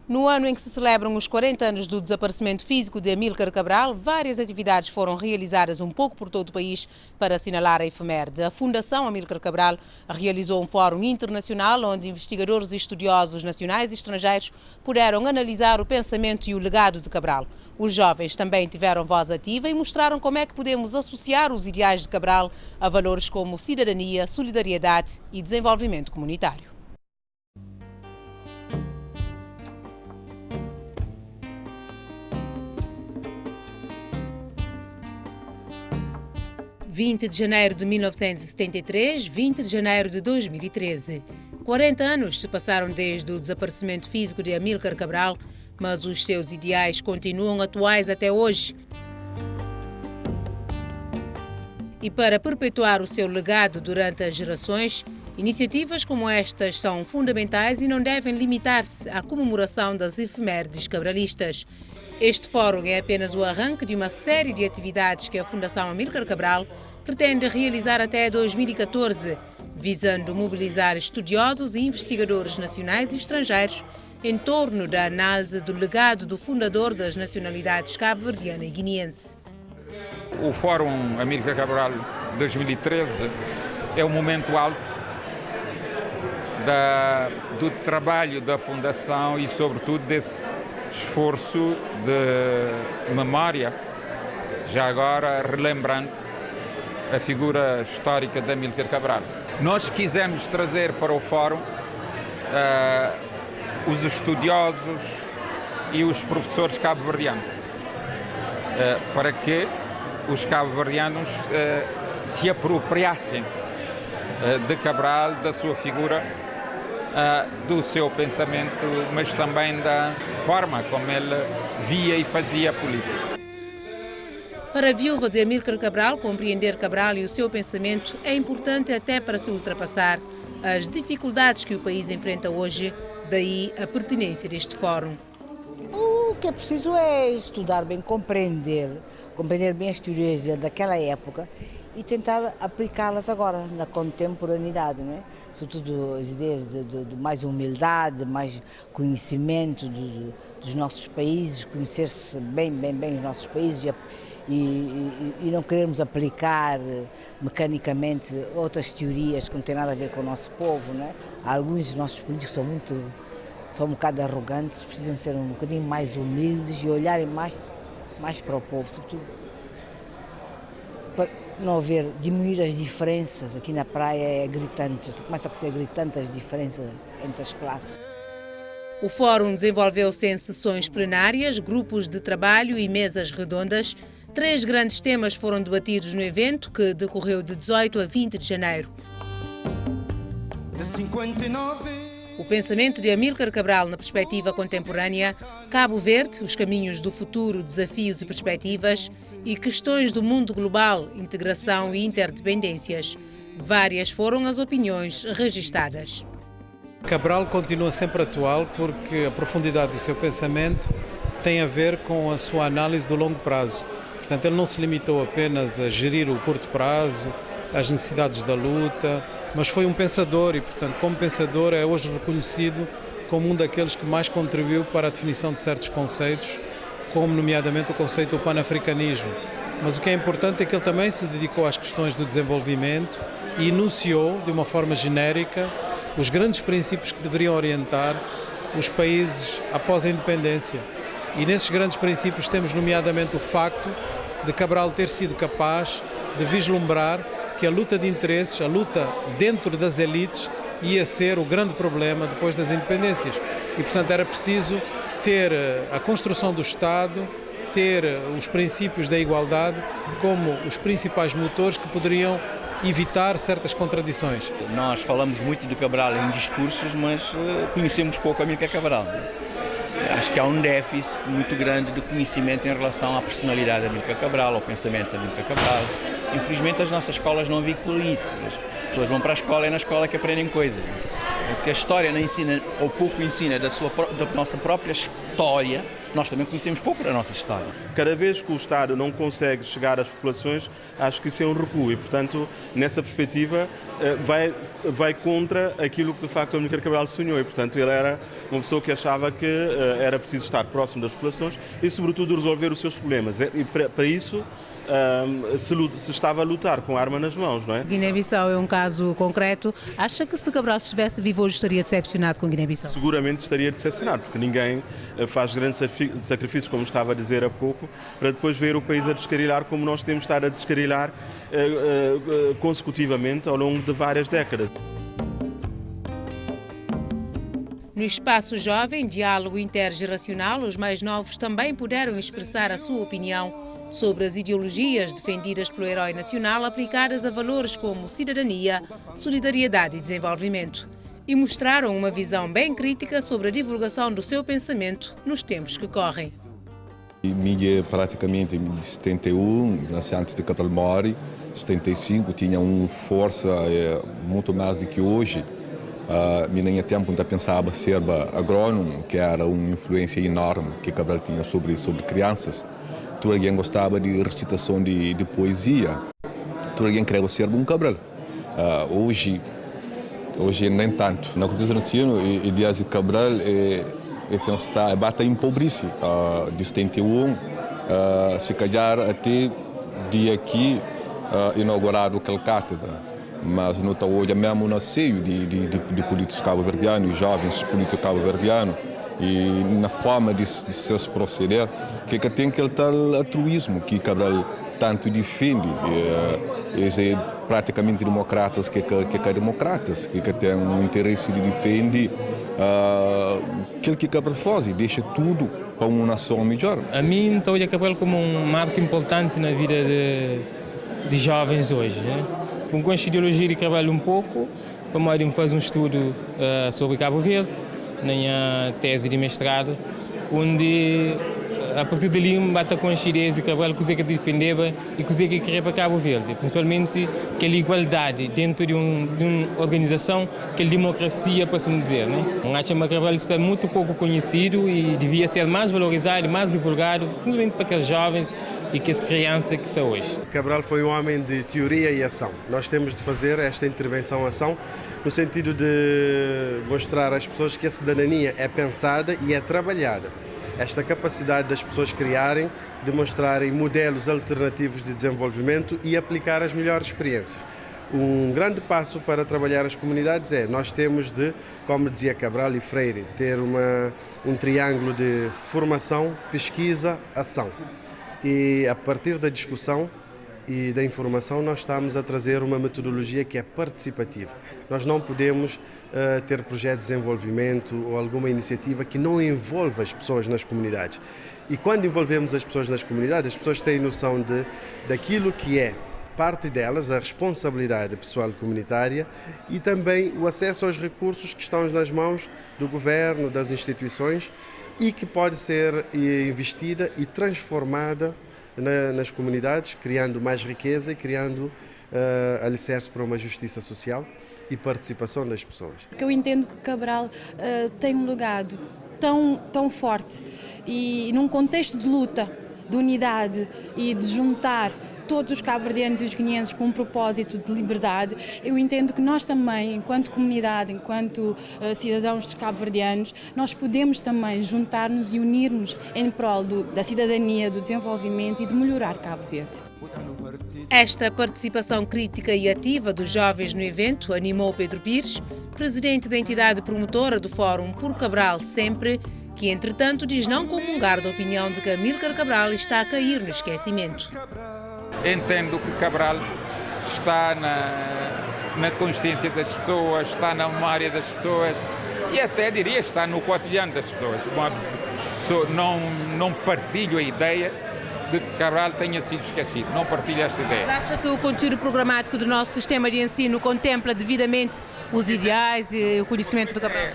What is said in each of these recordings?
No ano em que se celebram os 40 anos do desaparecimento físico de Amílcar Cabral, várias atividades foram realizadas um pouco por todo o país para assinalar a efeméride. A Fundação Amílcar Cabral realizou um fórum internacional onde investigadores e estudiosos nacionais e estrangeiros puderam analisar o pensamento e o legado de Cabral. Os jovens também tiveram voz ativa e mostraram como é que podemos associar os ideais de Cabral a valores como cidadania, solidariedade e desenvolvimento comunitário. 20 de janeiro de 1973, 20 de janeiro de 2013. 40 anos se passaram desde o desaparecimento físico de Amílcar Cabral, mas os seus ideais continuam atuais até hoje. E para perpetuar o seu legado durante as gerações, iniciativas como estas são fundamentais e não devem limitar-se à comemoração das efemérides cabralistas. Este fórum é apenas o arranque de uma série de atividades que a Fundação Amílcar Cabral pretende realizar até 2014, visando mobilizar estudiosos e investigadores nacionais e estrangeiros em torno da análise do legado do fundador das nacionalidades cabo-verdiana e guineense. O Fórum Amílcar Cabral 2013 é um momento alto do trabalho da Fundação e, sobretudo, desse esforço de memória, já agora relembrando a figura histórica de Amílcar Cabral. Nós quisemos trazer para o Fórum os estudiosos e os professores cabo-verdianos, para que os cabo-verdianos se apropriassem de Cabral, da sua figura, do seu pensamento, mas também da forma como ele via e fazia política. Para a viúva de Amílcar Cabral, compreender Cabral e o seu pensamento é importante até para se ultrapassar as dificuldades que o país enfrenta hoje, daí a pertinência deste fórum. O que é preciso é estudar bem, compreender bem as teorias daquela época e tentar aplicá-las agora, na contemporaneidade, não é? Sobretudo as ideias de mais humildade, mais conhecimento dos nossos países, conhecer-se bem os nossos países e não queremos aplicar mecanicamente outras teorias que não têm nada a ver com o nosso povo, não é? Alguns dos nossos políticos são um bocado arrogantes, precisam ser um bocadinho mais humildes e olharem mais para o povo, sobretudo para não diminuir as diferenças. Aqui na praia é gritante, começa a ser gritante as diferenças entre as classes. O fórum desenvolveu-se em sessões plenárias, grupos de trabalho e mesas redondas. 3 grandes temas foram debatidos no evento, que decorreu de 18 a 20 de janeiro. O pensamento de Amílcar Cabral na perspectiva contemporânea, Cabo Verde, os caminhos do futuro, desafios e perspectivas, e questões do mundo global, integração e interdependências. Várias foram as opiniões registadas. Cabral continua sempre atual porque a profundidade do seu pensamento tem a ver com a sua análise do longo prazo. Portanto, ele não se limitou apenas a gerir o curto prazo, as necessidades da luta, mas foi um pensador e, portanto, como pensador é hoje reconhecido como um daqueles que mais contribuiu para a definição de certos conceitos, como nomeadamente o conceito do panafricanismo. Mas o que é importante é que ele também se dedicou às questões do desenvolvimento e enunciou, de uma forma genérica, os grandes princípios que deveriam orientar os países após a independência. E nesses grandes princípios temos nomeadamente o facto de Cabral ter sido capaz de vislumbrar que a luta de interesses, a luta dentro das elites, ia ser o grande problema depois das independências. E, portanto, era preciso ter a construção do Estado, ter os princípios da igualdade como os principais motores que poderiam evitar certas contradições. Nós falamos muito de Cabral em discursos, mas conhecemos pouco Amílcar Cabral. Acho que há um déficit muito grande de conhecimento em relação à personalidade de Amílcar Cabral, ao pensamento de Amílcar Cabral. Infelizmente as nossas escolas não vinculam isso. As pessoas vão para a escola, é na escola que aprendem coisas. Se a história não ensina ou pouco ensina da nossa própria história, nós também conhecemos pouco da nossa história. Cada vez que o Estado não consegue chegar às populações, acho que isso é um recuo e, portanto, nessa perspectiva, vai contra aquilo que de facto o Amílcar Cabral sonhou e, portanto, ele era uma pessoa que achava que era preciso estar próximo das populações e, sobretudo, resolver os seus problemas. E para isso se estava a lutar com a arma nas mãos, não é? Guiné-Bissau é um caso concreto. Acha que se Cabral estivesse vivo hoje estaria decepcionado com Guiné-Bissau? Seguramente estaria decepcionado, porque ninguém faz grandes sacrifícios, como estava a dizer há pouco, para depois ver o país a descarrilhar como nós temos estado a descarrilhar consecutivamente ao longo de várias décadas. No Espaço Jovem, diálogo intergeracional, os mais novos também puderam expressar a sua opinião sobre as ideologias defendidas pelo herói nacional aplicadas a valores como cidadania, solidariedade e desenvolvimento. E mostraram uma visão bem crítica sobre a divulgação do seu pensamento nos tempos que correm. Mídia praticamente em 71, nasci antes de Cabral Mori, 75, tinha uma força muito mais do que hoje. Minha tempo ainda pensava ser agrônomo, que era uma influência enorme que Cabral tinha sobre crianças. Todo alguém gostava de recitação de poesia. Todo alguém queria ser um Cabral. Hoje nem tanto. Na cultura nacional, a ideia de Cabral bate empobrece. De 71, se calhar até dia aqui inaugurado aquela cátedra. Mas não está hoje mesmo no seio de políticos cabo-verdianos, jovens políticos cabo-verdianos, e na forma de se proceder, que tem aquele tal altruísmo que Cabral tanto defende. Eles são praticamente democratas que democratas, que têm um interesse de defender aquilo que Cabral faz e deixa tudo para uma nação melhor. A mim estou a Cabral como um marco importante na vida de jovens hoje, né? Com esta ideologia de trabalho um pouco, para modo fazer um estudo sobre Cabo Verde, na minha tese de mestrado, onde a partir dali me bate com as ideias de Cabral que que defendeva e que queria para Cabo Verde, principalmente aquela igualdade dentro de uma organização, aquela democracia, para assim dizer, né? Acho que Cabral está muito pouco conhecido e devia ser mais valorizado, mais divulgado, principalmente para aqueles jovens e que as crianças que são hoje. Cabral foi um homem de teoria e ação. Nós temos de fazer esta intervenção-ação no sentido de mostrar às pessoas que a cidadania é pensada e é trabalhada. Esta capacidade das pessoas criarem, demonstrarem modelos alternativos de desenvolvimento e aplicar as melhores experiências. Um grande passo para trabalhar as comunidades nós temos de, como dizia Cabral e Freire, ter um triângulo de formação, pesquisa, ação. E a partir da discussão e da informação nós estamos a trazer uma metodologia que é participativa. Nós não podemos ter projetos de desenvolvimento ou alguma iniciativa que não envolva as pessoas nas comunidades. E quando envolvemos as pessoas nas comunidades, as pessoas têm noção daquilo que é parte delas, a responsabilidade pessoal comunitária e também o acesso aos recursos que estão nas mãos do governo, das instituições e que pode ser investida e transformada nas comunidades, criando mais riqueza e criando alicerce para uma justiça social e participação das pessoas. Eu entendo que Cabral tem um legado tão forte e num contexto de luta, de unidade e de juntar todos os cabo-verdianos e os guineenses com um propósito de liberdade, eu entendo que nós também, enquanto comunidade, enquanto cidadãos cabo-verdianos, nós podemos também juntar-nos e unir-nos em prol da cidadania, do desenvolvimento e de melhorar Cabo Verde. Esta participação crítica e ativa dos jovens no evento animou Pedro Pires, presidente da entidade promotora do Fórum Por Cabral Sempre, que entretanto diz não comungar da opinião de que Amílcar Cabral está a cair no esquecimento. Entendo que Cabral está na consciência das pessoas, está na memória das pessoas e até diria está no cotidiano das pessoas. De modo que não partilho a ideia de que Cabral tenha sido esquecido. Não partilho esta ideia. Mas acha que o conteúdo programático do nosso sistema de ensino contempla devidamente os ideais e o conhecimento de Cabral?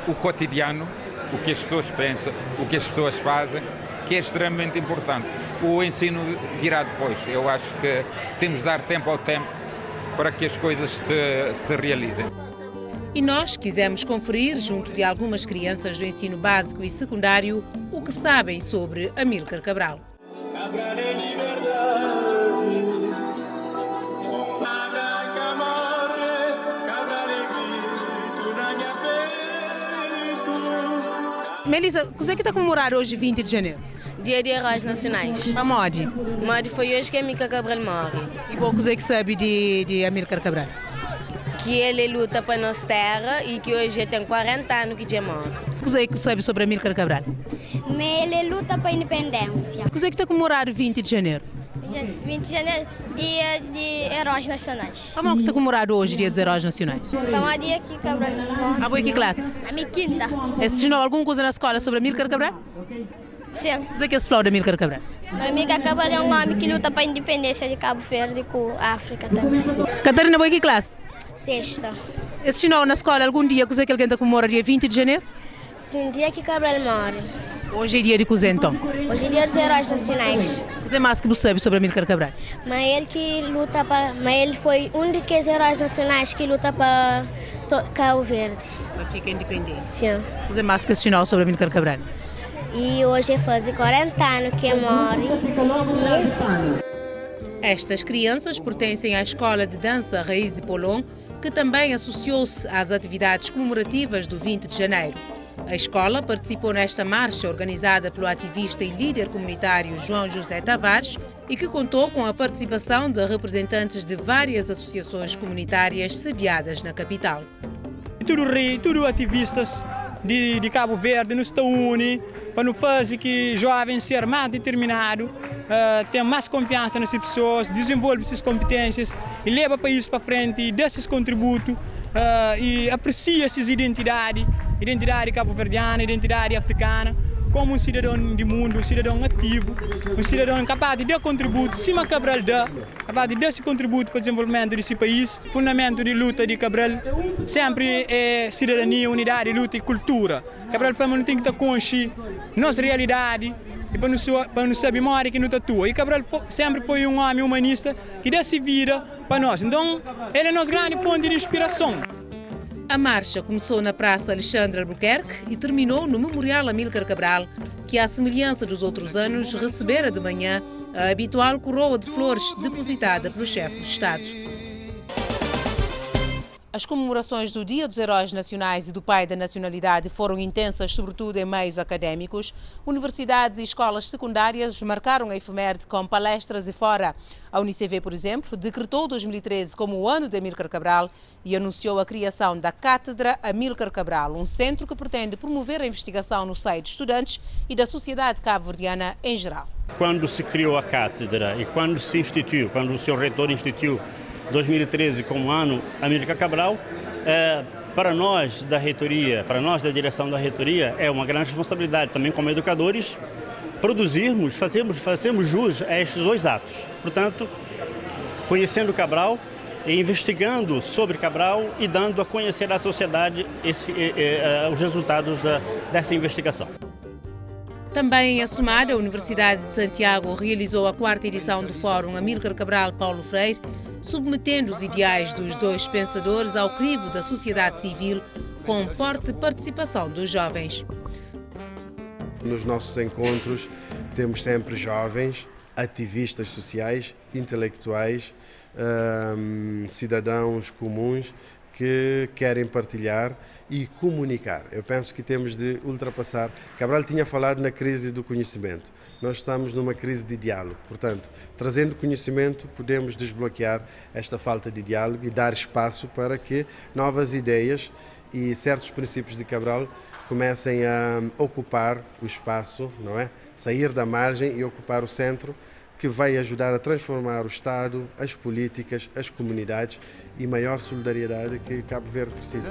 O cotidiano, o que as pessoas pensam, o que as pessoas fazem, que é extremamente importante. O ensino virá depois. Eu acho que temos de dar tempo ao tempo para que as coisas se realizem. E nós quisemos conferir, junto de algumas crianças do ensino básico e secundário, o que sabem sobre Amílcar Cabral. Melissa, o que é que está a comemorar hoje, 20 de janeiro? Dia de Heróis Nacionais. A Modi. Modi foi hoje que Amílcar Cabral morre. E bom, o que é que sabe de Amílcar Cabral? Que ele luta para nossa terra e que hoje tem 40 anos que já morre. O que é que sabe sobre Amílcar Cabral? Ele luta para a independência. O que é que está a comemorar 20 de janeiro? 20 de janeiro, dia de Heróis Nacionais. Como é que está comemorado hoje, dia dos Heróis Nacionais? Então, é dia que Cabral morre. A boa que classe? A minha quinta. Ensinou alguma coisa na escola sobre Amílcar Cabral? Sim. O que é se fala de Amílcar Cabral? Amílcar Cabral é um homem que luta para a independência de Cabo Verde e com a África também. Catarina, boa que classe? Sexta. Ensinou na escola algum dia que alguém está comemorando dia 20 de janeiro? Sim, dia que Cabral morre. Hoje é dia de cozer, então? Hoje é dia dos Heróis Nacionais. O que mais que você sabe sobre Amílcar Cabral? Mas ele que luta para... Mas ele foi um dos heróis nacionais que luta para Cabo Verde. Para ficar independente. Sim. O que mais que ensinou sobre Amílcar Cabral? E hoje faz 40 anos que morre. E é isso. Estas crianças pertencem à Escola de Dança Raiz de Polon, que também associou-se às atividades comemorativas do 20 de janeiro. A escola participou nesta marcha organizada pelo ativista e líder comunitário João José Tavares e que contou com a participação de representantes de várias associações comunitárias sediadas na capital. Tudo ativistas de Cabo Verde nos estão unindo para não fazer que jovens sejam mais determinados, tenham mais confiança nessas pessoas, desenvolvam essas competências e levam o país para frente e dão esses contributos e apreciam essas identidade cabo-verdiana, identidade africana, como um cidadão do mundo, um cidadão ativo, um cidadão capaz de dar contributo, cima Cabral dá, capaz de dar esse contributo para o desenvolvimento desse país. O fundamento de luta de Cabral sempre é cidadania, unidade, luta e cultura. Cabral não tem que estar consciente nossa realidade e para não saber memória que não tatua. E Cabral sempre foi um homem humanista que desse vida para nós. Então, ele é nosso grande ponto de inspiração. A marcha começou na Praça Alexandre Albuquerque e terminou no Memorial Amílcar Cabral, que, à semelhança dos outros anos, recebera de manhã a habitual coroa de flores depositada pelo chefe do Estado. As comemorações do Dia dos Heróis Nacionais e do Pai da Nacionalidade foram intensas, sobretudo em meios académicos. Universidades e escolas secundárias marcaram a efeméride com palestras e fora. A UNICV, por exemplo, decretou 2013 como o ano de Amílcar Cabral e anunciou a criação da Cátedra Amílcar Cabral, um centro que pretende promover a investigação no seio de estudantes e da sociedade cabo-verdiana em geral. Quando se criou a cátedra e quando o seu reitor instituiu 2013 como ano Amílcar Cabral, para nós da reitoria, para nós da direção da reitoria, é uma grande responsabilidade também como educadores produzirmos, fazemos jus a estes dois atos. Portanto, conhecendo Cabral, investigando sobre Cabral e dando a conhecer à sociedade os resultados dessa investigação. Também em Assumada, a Universidade de Santiago realizou a 4ª edição do Fórum Amílcar Cabral Paulo Freire, submetendo os ideais dos dois pensadores ao crivo da sociedade civil, com forte participação dos jovens. Nos nossos encontros temos sempre jovens, ativistas sociais, intelectuais, cidadãos comuns que querem partilhar e comunicar. Eu penso que temos de ultrapassar. Cabral tinha falado na crise do conhecimento. Nós estamos numa crise de diálogo. Portanto, trazendo conhecimento, podemos desbloquear esta falta de diálogo e dar espaço para que novas ideias e certos princípios de Cabral comecem a ocupar o espaço, não é? Sair da margem e ocupar o centro, que vai ajudar a transformar o Estado, as políticas, as comunidades e maior solidariedade que Cabo Verde precisa.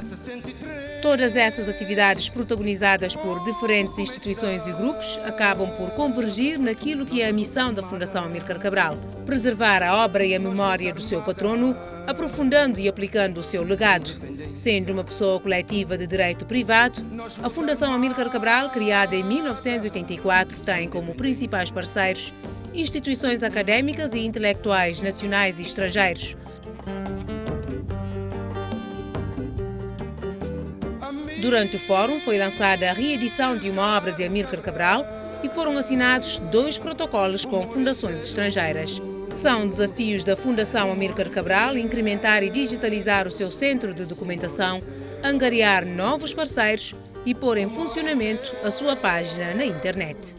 Todas essas atividades protagonizadas por diferentes instituições e grupos acabam por convergir naquilo que é a missão da Fundação Amílcar Cabral: preservar a obra e a memória do seu patrono, aprofundando e aplicando o seu legado. Sendo uma pessoa coletiva de direito privado, a Fundação Amílcar Cabral, criada em 1984, tem como principais parceiros instituições académicas e intelectuais nacionais e estrangeiros. Durante o fórum foi lançada a reedição de uma obra de Amílcar Cabral e foram assinados 2 protocolos com fundações estrangeiras. São desafios da Fundação Amílcar Cabral incrementar e digitalizar o seu centro de documentação, angariar novos parceiros e pôr em funcionamento a sua página na internet.